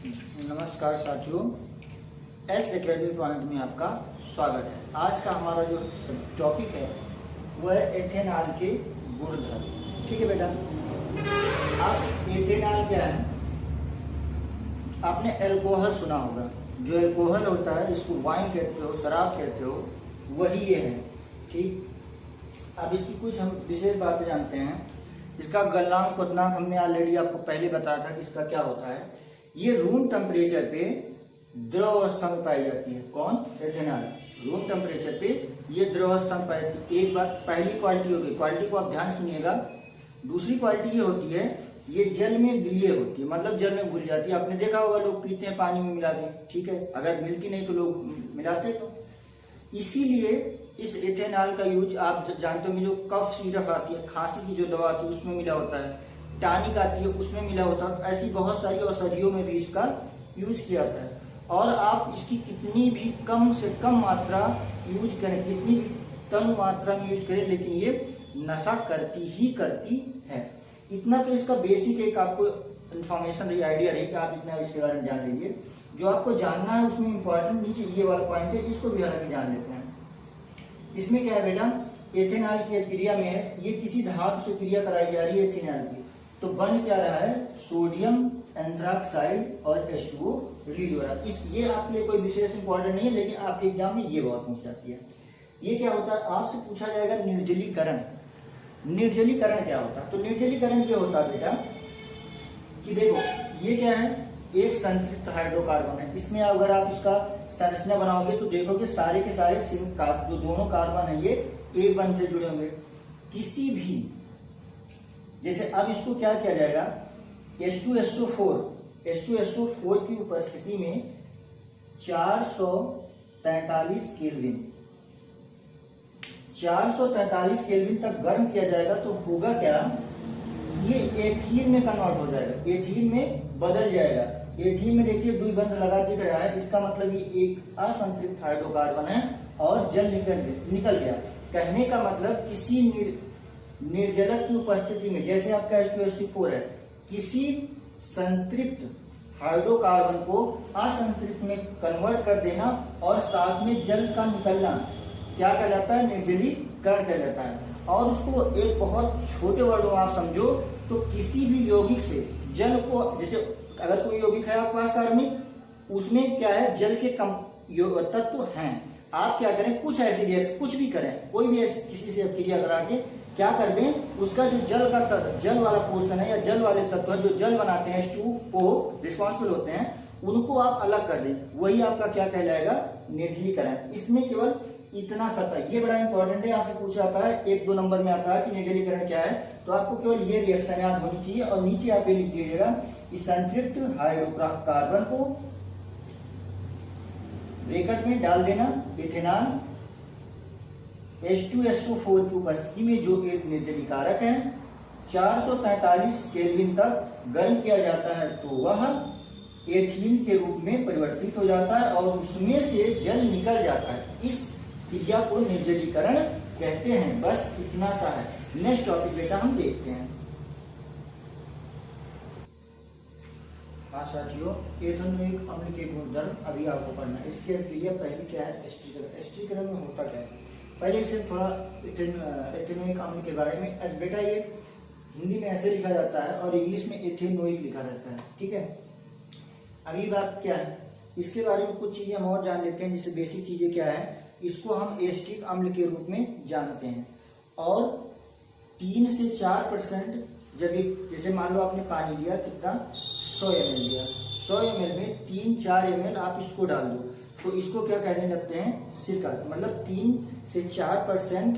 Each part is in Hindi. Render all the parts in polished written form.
नमस्कार साथियों, एस एकेडमी पॉइंट में आपका स्वागत है। आज का हमारा जो टॉपिक है वह है एथेनॉल के गुणधर्म। ठीक है बेटा, आप एथेनॉल क्या है? आपने अल्कोहल सुना होगा। जो अल्कोहल होता है, इसको वाइन कहते हो, शराब कहते हो, वही ये है। ठीक, अब इसकी कुछ हम विशेष बातें जानते हैं। इसका गलनांक क्वथनांक हमने ऑलरेडी आपको पहले बताया था कि इसका क्या होता है। ये रूम टेम्परेचर पे द्रव अवस्था में पाई जाती है। कौन? एथेनॉल। रूम टेम्परेचर पे ये द्रव अवस्था में पाई जाती है। एक बात, पहली क्वालिटी होगी, क्वालिटी को आप ध्यान सुनिएगा। दूसरी क्वालिटी ये होती है, ये जल में विलीय होती है, मतलब जल में घुल जाती है। आपने देखा होगा लोग पीते हैं पानी में मिला के, ठीक है, अगर मिलती नहीं तो लोग मिलाते। तो इसीलिए इस एथेनॉल का यूज आप जानते हो कि जो कफ सिरप आती है, खांसी की जो दवा आती है उसमें मिला होता है, टॉनिक आती है उसमें मिला होता है। ऐसी बहुत सारी औषधियों में भी इसका यूज किया जाता है। और आप इसकी कितनी भी कम से कम मात्रा यूज करें, कितनी भी तनु मात्रा में यूज करें, लेकिन ये नशा करती ही करती है। इतना तो इसका बेसिक एक आपको इन्फॉर्मेशन रही, आइडिया रही कि आप इतना इसके बारे में जान लीजिए। जो आपको जानना है उसमें इंपॉर्टेंट नीचे ये वाला पॉइंट है, इसको भी हालांकि जान लेते हैं। इसमें क्या है बेटा, एथेनॉल की क्रिया में है, ये किसी धातु से क्रिया कराई जा रही है एथेनॉल की। तो बन क्या रहा है? सोडियम एंथ्राक्साइड और H2O रिलीज हो रहा है। ये आपके लिए कोई विशेष इंपॉर्टेंट नहीं है, लेकिन आपके एग्जाम में ये बहुत पूछ जाती है। ये क्या होता है, आपसे पूछा जाएगा निर्जलीकरण। निर्जलीकरण क्या होता है? तो निर्जलीकरण ये होता है बेटा कि देखो ये क्या है, एक संतृप्त हाइड्रोकार्बन है। इसमें अगर आप इसका संरचना बनाओगे तो देखोगे सारे के सारे जो दोनों कार्बन है ये एक बंध से जुड़े होंगे। किसी भी, जैसे अब इसको क्या किया जाएगा, H2SO4 की उपस्थिति में 443 केल्विन तक गर्म किया जाएगा। तो होगा क्या, ये एथीन में कन्वर्ट हो जाएगा, एथीन में बदल जाएगा। एथीन में देखिए द्विबंध लगा दिख रहा है, इसका मतलब ये एक असंतृप्त हाइड्रोकार्बन है और जल निकल गया। कहने का मतलब किसी निर्जलक की उपस्थिति में, जैसे आपका H2SO4 है, किसी संतृप्त हाइड्रोकार्बन को असंतृप्त में कन्वर्ट कर देना और साथ में जल का निकलना क्या कहलाता है? निर्जलीकरण कहलाता है। और उसको एक बहुत छोटे वर्डों में आप समझो तो किसी भी यौगिक से जल को, जैसे अगर कोई यौगिक है आपके पास कार्बनिक, उसमें क्या है, जल के कम तत्व हैं। आप क्या करें, कुछ ऐसी रिएक्शन कुछ भी करें, कोई भी ऐसी किसी से क्रिया करा के क्या कर दें, उसका जो जल का तत्व, जल वाला पोर्शन है या जल वाले तत्व जो जल बनाते हैं, H2O रिस्पॉन्सिबल होते हैं, उनको आप अलग कर दें, वही आपका क्या कहलाएगा? निर्जलीकरण। इसमें केवल इतना सतह, ये बड़ा इंपॉर्टेंट है, आपसे पूछा जाता है, 1-2 नंबर में आता है कि निर्जलीकरण क्या है। तो आपको केवल ये रिएक्शन याद होनी चाहिए। और नीचे आप ये लिख दीजिएगा कि संतृप्त हाइड्रोकार्बन को ब्रैकेट में डाल देना, इथेनॉल H2SO4 की उपस्थिति में जो एक निर्जलीकारक है, 443 केल्विन तक गर्म किया जाता है तो वह एथीन के रूप में परिवर्तित हो जाता है और उसमें से जल निकल जाता है। इस क्रिया को निर्जलीकरण कहते हैं। बस इतना सा है। नेक्स्ट टॉपिक बेटा हम देखते हैं। हाँ साथियों, एथेनोइक अम्ल के गुणधर्म अभी आपको पढ़ना है। इसके क्रिया पहली क्या है? एस्टीकरण। एस्टीकरण में होता क्या है, पहले से थोड़ा एथेनोइक अम्ल के बारे में। एस बेटा ये हिंदी में ऐसे लिखा जाता है और इंग्लिश में एथेनोइक लिखा रहता है, ठीक है। अगली बात क्या है, इसके बारे में कुछ चीजें हम और जान लेते हैं। जैसे बेसिक चीजें क्या है, इसको हम एस्टिक अम्ल के रूप में जानते हैं। और 3 से 4% जब जैसे मान लो आपने पानी लिया, कितना, 100 ml लिया, 100 ml में 3-4 ml आप इसको डाल दो तो इसको क्या कहने लगते हैं? सिरका। मतलब 3 से 4%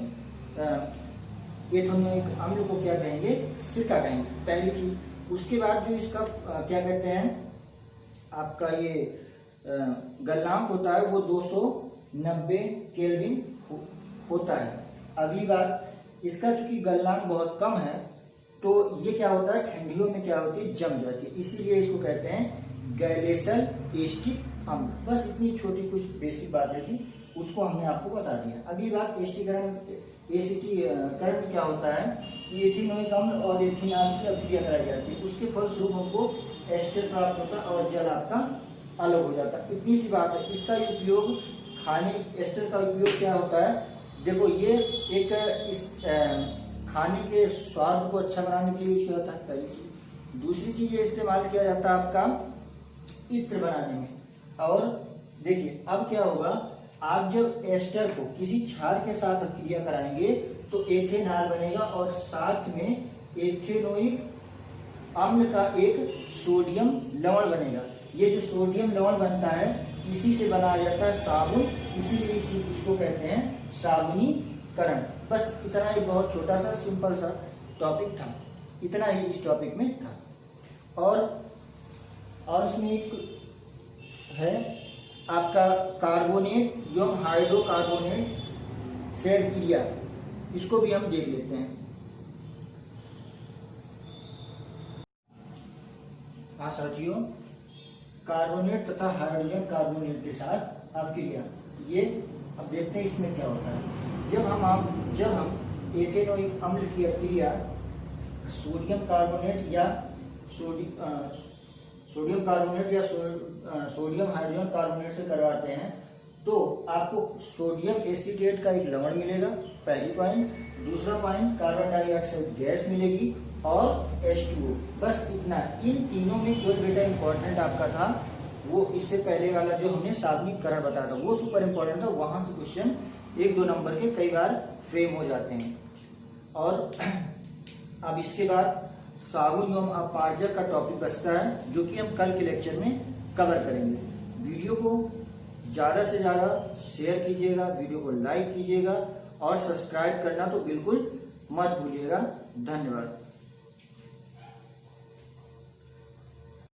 एथेनोइक अम्ल को क्या कहेंगे? सिरका कहेंगे, पहली चीज। उसके बाद जो इसका क्या कहते हैं, आपका ये गलनांक होता है वो 290 केल्विन होता है। अगली बात, इसका चूंकि गलनांक बहुत कम है तो ये क्या होता है, ठंडियों में क्या होती है, जम जाती है, इसीलिए इसको कहते हैं गैलेशियल एस्टिक अम्ल। बस इतनी छोटी कुछ बेसिक बातें थी, उसको हमने आपको बता दिया। अगली बात, करण में क्या होता है कि एथिनोइक अम्ल और एथिनाल की अभिक्रिया कराई जाती है, उसके फलस्वरूप हमको एस्टर प्राप्त होता है और जल आपका अलग हो जाता है। इतनी सी बात है। इसका उपयोग एस्टर का उपयोग क्या होता है, देखो ये एक इस खाने के स्वाद को अच्छा बनाने के लिए यूज किया जाता है, पहली चीज। दूसरी चीज ये इस्तेमाल किया जाता है आपका इत्र बनाने में। और देखिए अब क्या होगा, आप जब एस्टर को किसी क्षार के साथ अभिक्रिया कराएंगे तो एथेनॉल बनेगा और साथ में एथेनोइक अम्ल का एक सोडियम लवण बनेगा। ये जो सोडियम लवण बनता है इसी से बनाया जाता है साबुन, इसीलिए इसको कहते हैं साबुनीकरण। बस इतना ही बहुत छोटा सा सिंपल सा टॉपिक था, इतना ही इस टॉपिक में था। और इसमें एक है आपका कार्बोनेट एवं हाइड्रोकार्बोनेट से क्रिया, इसको भी हम देख लेते हैं। हाँ साथियों, कार्बोनेट तथा हाइड्रोजन कार्बोनेट के साथ अभिक्रिया, ये अब देखते हैं इसमें क्या होता है। जब हम एथेनोइक अम्ल की अभिक्रिया सोडियम कार्बोनेट या सोडियम हाइड्रोजन कार्बोनेट से करवाते हैं तो आपको सोडियम एसीटेट का एक लवण मिलेगा, पहली पॉइंट। दूसरा पॉइंट, कार्बन डाइऑक्साइड गैस मिलेगी और H2O। बस इतना। इन तीनों में कोई बेटा इंपॉर्टेंट आपका था वो इससे पहले वाला जो हमने साबुनीकरण बताया था वो सुपर इंपॉर्टेंट था। वहां से क्वेश्चन 1-2 नंबर के कई बार फ्रेम हो जाते हैं। और अब इसके बाद साबुन एवं अपारजक का टॉपिक बचता है जो कि हम कल के लेक्चर में कवर करेंगे। वीडियो को ज़्यादा से ज़्यादा शेयर कीजिएगा, वीडियो को लाइक कीजिएगा और सब्सक्राइब करना तो बिल्कुल मत भूलिएगा। धन्यवाद।